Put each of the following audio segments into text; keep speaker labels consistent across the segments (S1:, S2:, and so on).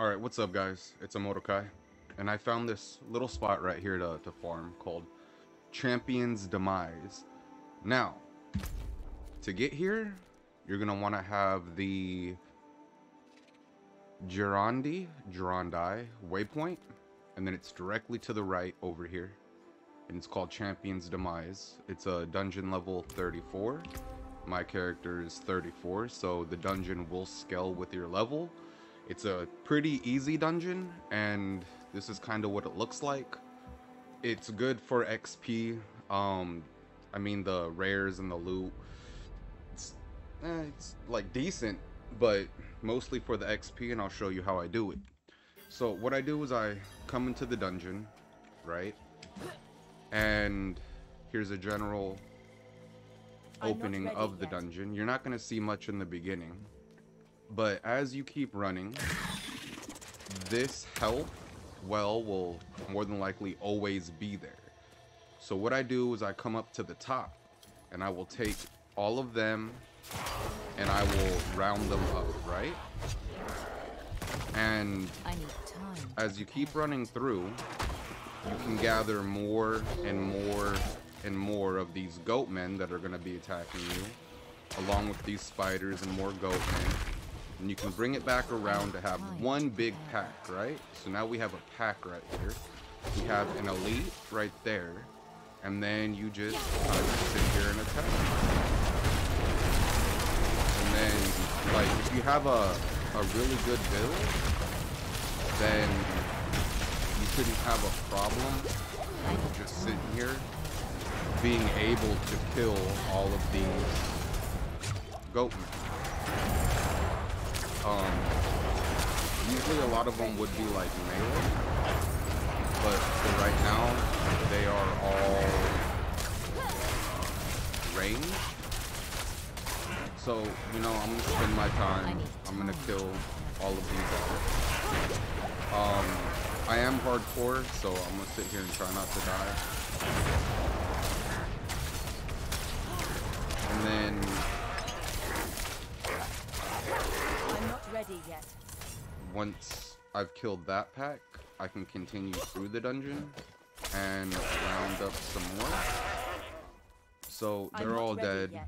S1: Alright, what's up guys? It's Mordecai, and I found this little spot right here to farm called Champion's Demise. Now, to get here, you're going to want to have the Girondi waypoint, and then it's directly to the right over here, and it's called Champion's Demise. It's a dungeon level 34. My character is 34, so the dungeon will scale with your level. It's a pretty easy dungeon, and this is kind of what it looks like. It's good for XP. I mean, the rares and the loot, it's like decent, but mostly for the XP, and I'll show you how I do it. So what I do is I come into the dungeon, right? And here's a general opening of the dungeon. You're not going to see much in the beginning, but as you keep running, this health well will more than likely always be there. So what I do is I come up to the top, and I will take all of them, and I will round them up, right? And as you keep running through, you can gather more and more and more of these goat men that are going to be attacking you, along with these spiders and more goat men. And you can bring it back around to have one big pack, right? So now we have a pack right here. We have an elite right there, and then you just kind of sit here and attack. And then, like, if you have a really good build, then you shouldn't have a problem with just sitting here being able to kill all of these goat men. Usually a lot of them would be like melee, but for right now they are all ranged. So, you know, I'm gonna spend my time. I'm gonna kill all of these guys. I am hardcore, so I'm gonna sit here and try not to die. And then
S2: I'm not ready yet.
S1: once I've killed that pack, I can continue through the dungeon and round up some more. So they're all dead.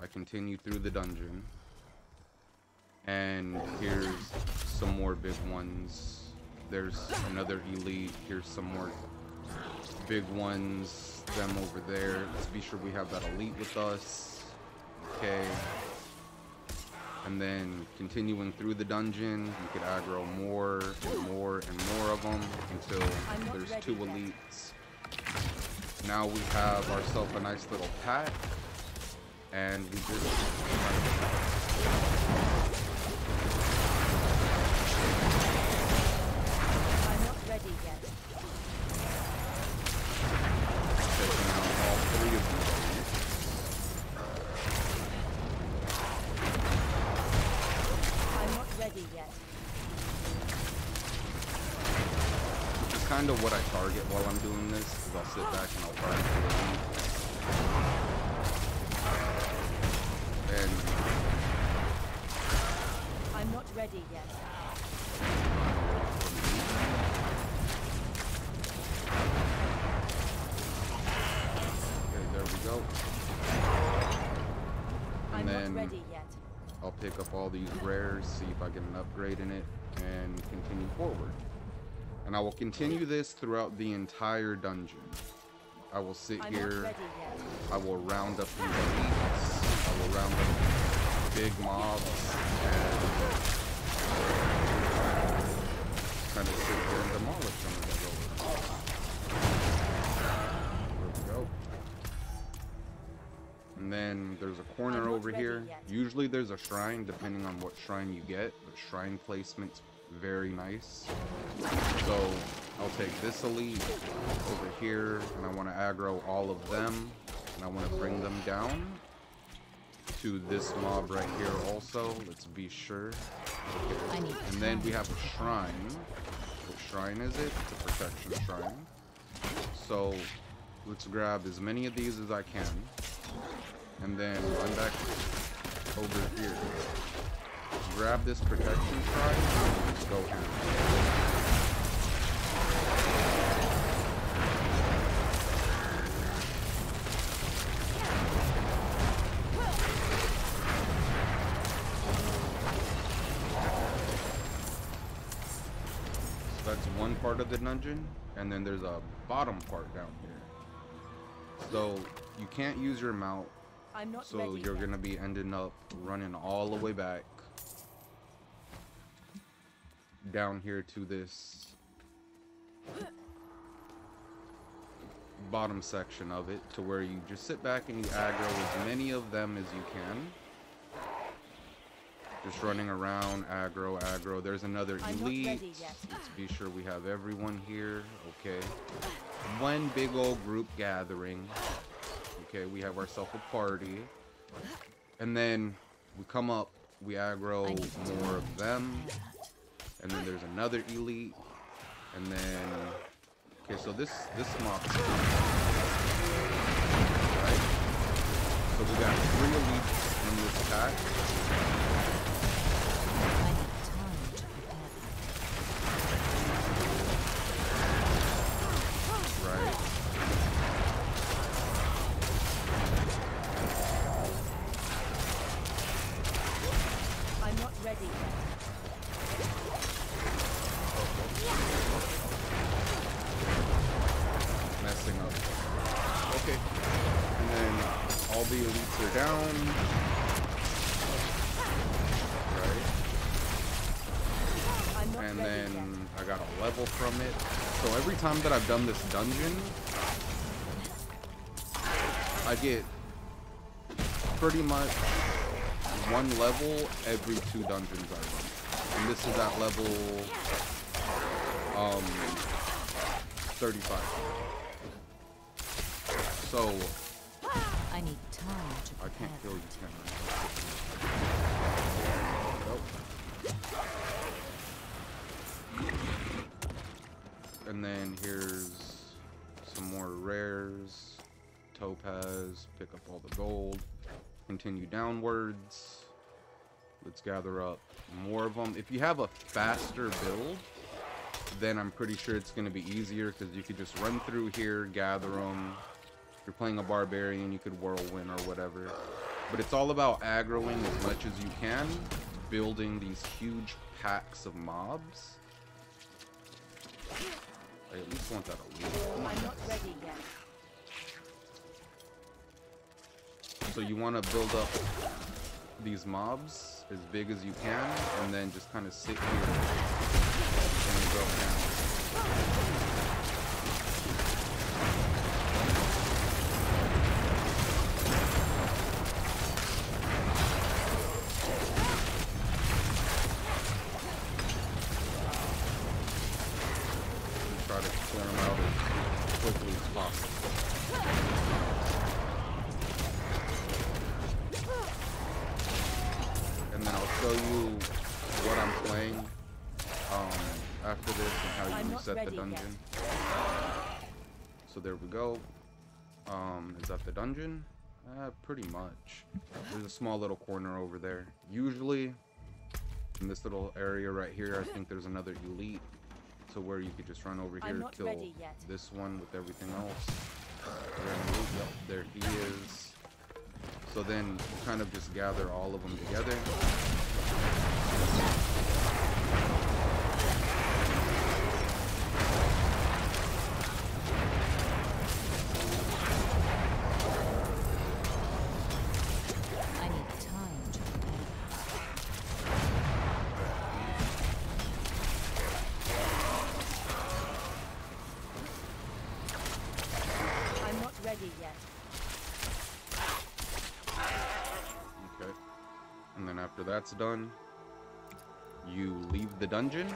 S1: I continue through the dungeon, and here's some more big ones. There's another elite. Here's some more big ones. Them over there. Let's be sure we have that elite with us. Okay. And then continuing through the dungeon, you could aggro more and more and more of them until there's two elites. Now we have ourselves a nice little pack, and we just
S2: I'm not ready yet.
S1: taking out all three of these elites.
S2: I'm not ready yet.
S1: Which is kind of what I target while I'm doing this, is I'll sit back and I'll target the elite. And
S2: I'm not ready yet.
S1: okay, there we go. And
S2: I'm
S1: then
S2: not ready yet.
S1: I'll pick up all these rares, see if I get an upgrade in it, and continue forward. And I will continue this throughout the entire dungeon. I will sit
S2: I'm
S1: here,
S2: not ready yet.
S1: I will round up these elites, I will round up big mobs, and kind of sit here and demolish some of those over. There we go. And then there's a corner over here. Usually there's a shrine, depending on what shrine you get. The shrine placement's very nice. So I'll take this elite over here, and I want to aggro all of them, and I want to bring them down to this mob right here also. Let's be sure. Okay. And then we have a shrine. What shrine is it? It's a protection shrine. So let's grab as many of these as I can, and then run back over here. grab this protection shroud and just go ham. That's one part of the dungeon, and then there's a bottom part down here. So you can't use your mount, so you're gonna be ending up running all the way back down here to this bottom section of it, to where you just sit back and you aggro as many of them as you can. Just running around, aggro. There's another elite. Let's be sure we have everyone here. Okay. One big old group gathering. Okay, we have ourselves a party. And then we come up, we aggro more of them. And then there's another elite. And then... Okay, so this mob. Right? So we got 3 elites in this pack. Messing up. Okay. And then all the elites are down. Right. And then I got a level from it. So every time that I've done this dungeon, I get pretty much 1 level every 2 dungeons I run. And this is at level 35. So
S2: I need time to
S1: I can't kill you, can I? Nope. And then here's some more rares. Topaz, pick up all the gold. Continue downwards. Let's gather up more of them. If you have a faster build, then I'm pretty sure it's going to be easier, because you could just run through here, gather them. If you're playing a barbarian, you could whirlwind or whatever. But it's all about aggroing as much as you can, building these huge packs of mobs. I at least want that elite.
S2: I'm not ready yet.
S1: So you want to build up these mobs as big as you can, and then just kind of sit here and go down. And try to clear them out as quickly as possible. And then I'll show you what I'm playing after this and how you reset the dungeon. So there we go. Is that the dungeon? Pretty much. There's a small little corner over there. Usually in this little area right here, I think there's another elite. So where you could just run over here, kill this one with everything else. Yep, there he is. So then you kind of just gather all of them together.
S2: I need time to prepare. I'm not ready yet.
S1: Okay. And then after that's done, you leave the dungeon.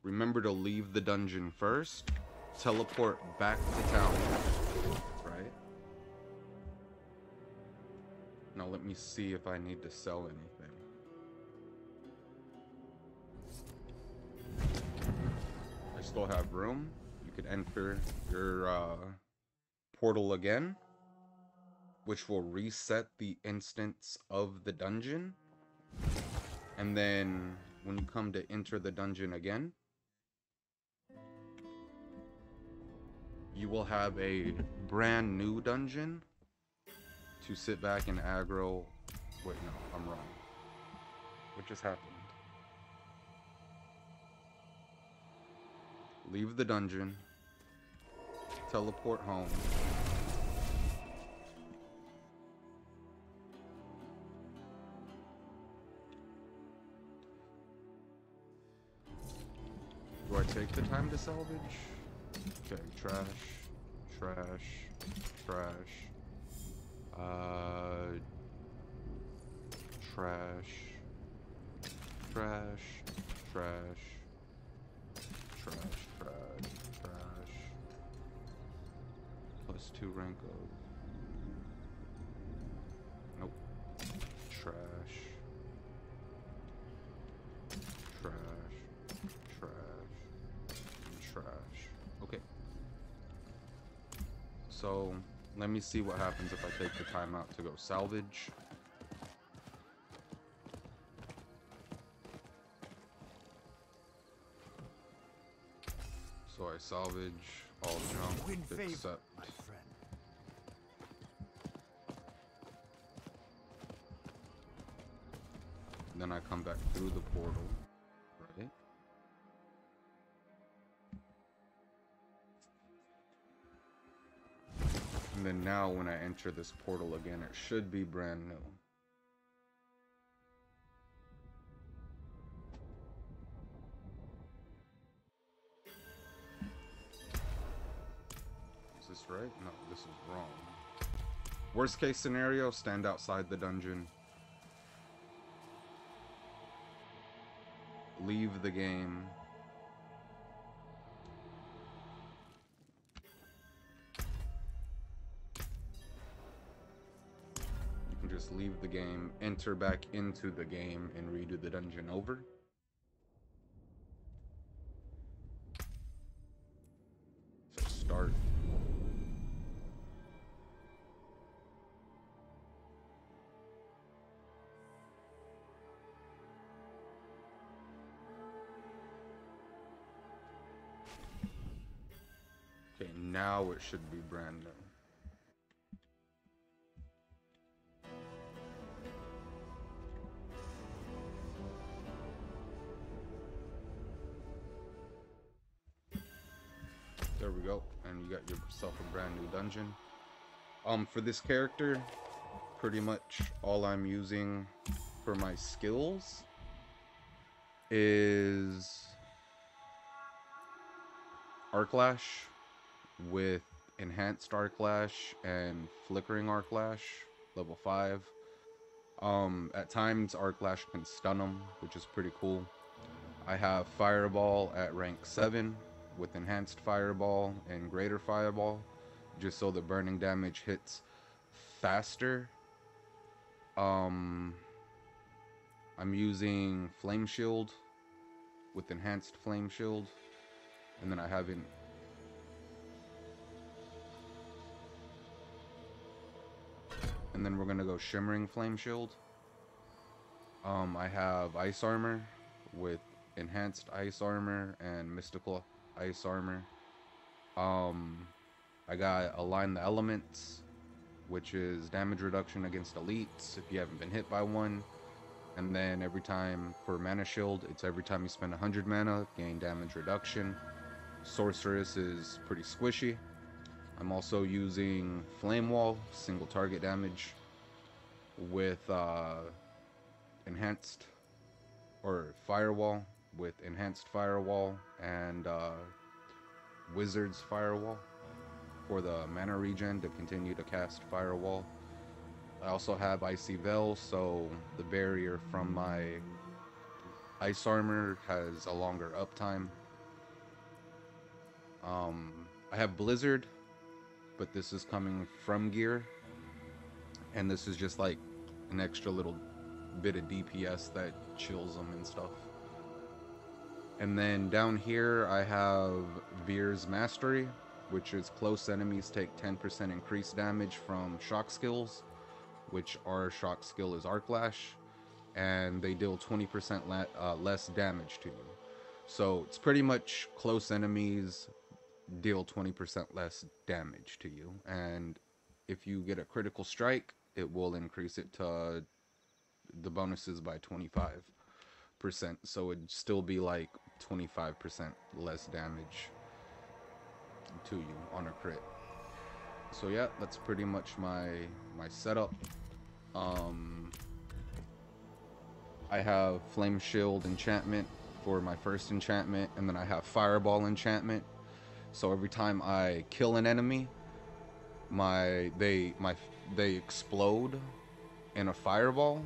S1: Remember to leave the dungeon first. Teleport back to town. Right? Now let me see if I need to sell anything. I still have room. You you could enter your portal again, which will reset the instance of the dungeon. And then when you come to enter the dungeon again, you will have a brand new dungeon to sit back and aggro. Wait, no, I'm wrong. What just happened? Leave the dungeon, teleport home, do I take the time to salvage? Okay, trash, trash, trash, trash, trash, trash, trash, trash, trash, +2 rank of, nope, trash, trash, trash, trash. Okay. So, let me see what happens if I take the time out to go salvage. So I salvage all junk except then I come back through the portal, right? And then now when I enter this portal again, it should be brand new. Is this right? No, this is wrong. Worst case scenario, stand outside the dungeon. Leave the game. You can just leave the game, enter back into the game, and redo the dungeon over. So start. Okay, now it should be brand new. There we go, and you got yourself a brand new dungeon. For this character, pretty much all I'm using for my skills is Arclash with enhanced Arclash and flickering Arclash, level 5. At times Arclash can stun them, which is pretty cool. I have Fireball at rank 7 with enhanced Fireball and greater Fireball, just so the burning damage hits faster. I'm using Flame Shield with enhanced Flame Shield, and then I haven't. And then we're gonna go Shimmering Flame Shield. I have Ice Armor with enhanced Ice Armor and mystical Ice Armor. I got Align the Elements, which is damage reduction against elites if you haven't been hit by one. And then every time for Mana Shield, it's every time you spend 100 mana, gain damage reduction. Sorceress is pretty squishy. I'm also using Flame Wall, single target damage, with enhanced, or Firewall with enhanced Firewall and Wizard's Firewall for the mana regen to continue to cast Firewall. I also have Icy Veil, so the barrier from my Ice Armor has a longer uptime. I have Blizzard, but this is coming from gear, and this is just like an extra little bit of DPS that chills them and stuff. And then down here I have Veer's Mastery, which is close enemies take 10% increased damage from shock skills, which our shock skill is Arc Lash, and they deal 20% less damage to you. So it's pretty much close enemies deal 20% less damage to you, and if you get a critical strike, it will increase it to the bonuses by 25%, so it'd still be like 25% less damage to you on a crit. So yeah, that's pretty much my setup. I have Flame Shield enchantment for my first enchantment, and then I have Fireball enchantment. So every time I kill an enemy, they explode in a fireball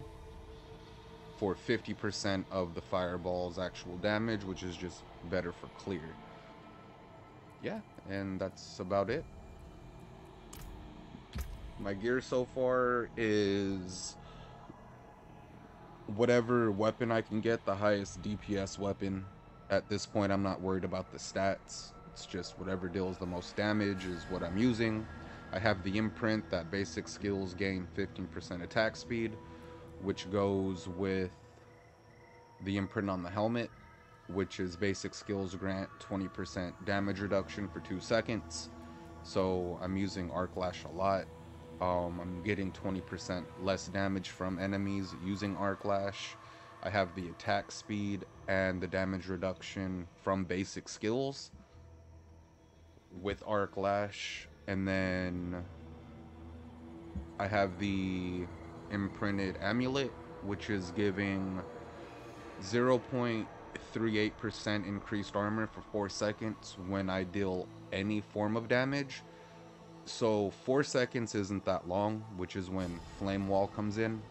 S1: for 50% of the fireball's actual damage, which is just better for clear. Yeah, and that's about it. My gear so far is whatever weapon I can get, the highest DPS weapon. At this point, I'm not worried about the stats. It's just whatever deals the most damage is what I'm using. I have the imprint that basic skills gain 15% attack speed, which goes with the imprint on the helmet, which is basic skills grant 20% damage reduction for 2 seconds. So I'm using Arc Lash a lot. I'm getting 20% less damage from enemies using Arc Lash. I have the attack speed and the damage reduction from basic skills with Arc Lash, and then I have the imprinted amulet, which is giving 0.38% increased armor for 4 seconds when I deal any form of damage. So 4 seconds isn't that long, which is when Flame Wall comes in.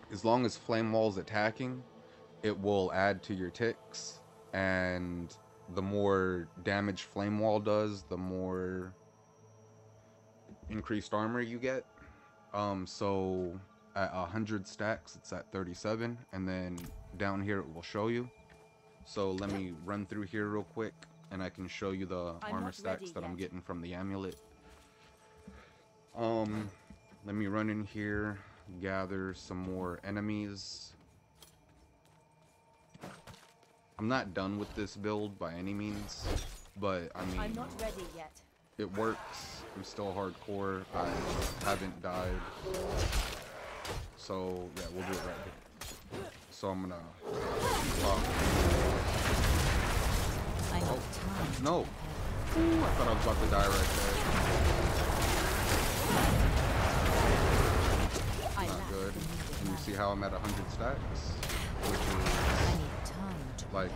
S1: As long as Flame Wall's attacking, it will add to your ticks, and the more damage Flame Wall does, the more increased armor you get. So at 100 stacks, it's at 37, and then down here it will show you. So let me run through here real quick, and I can show you the armor stacks that I'm getting from the amulet. Let me run in here, gather some more enemies. I'm not done with this build by any means, but I mean,
S2: I'm not ready yet.
S1: It works. I'm still hardcore. I haven't died. So yeah, we'll do it right here. So I'm gonna oh, no. Ooh, I thought I was about to die right there. Not good. And you see how I'm at 100 stacks? Which is like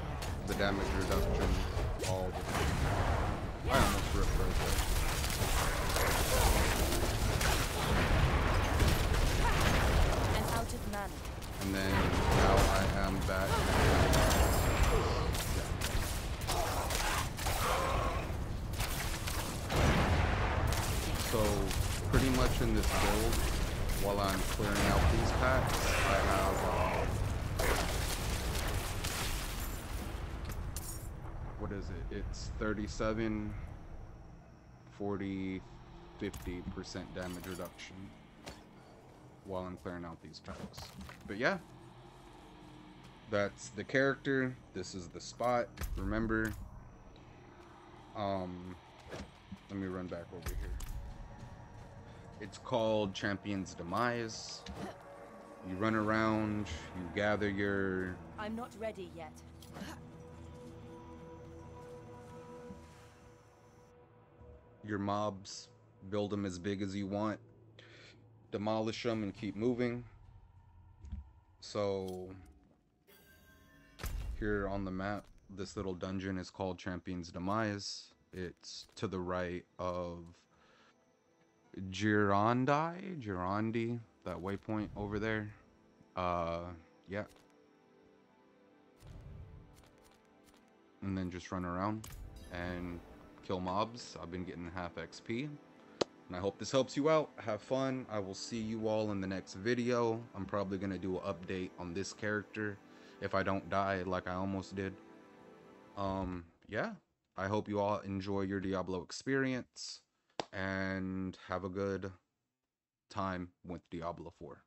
S1: the damage reduction, all the I almost ripped right there.
S2: And out of mana.
S1: And then now I am back. So pretty much in this build, while I'm clearing out these packs, I have what is it? It's 37, 40, 50% damage reduction while I'm clearing out these packs. But yeah, that's the character. This is the spot. Remember, let me run back over here. It's called Champion's Demise. You run around, you gather your...
S2: I'm not ready yet.
S1: Your mobs, build them as big as you want, demolish them and keep moving. So here on the map, this little dungeon is called Champion's Demise. It's to the right of Girandi, that waypoint over there. Yeah. And then just run around and kill mobs. I've been getting half XP, and I hope this helps you out. Have fun. I will see you all in the next video. I'm probably gonna do an update on this character if I don't die like I almost did. Yeah. I hope you all enjoy your Diablo experience and have a good time with Diablo 4.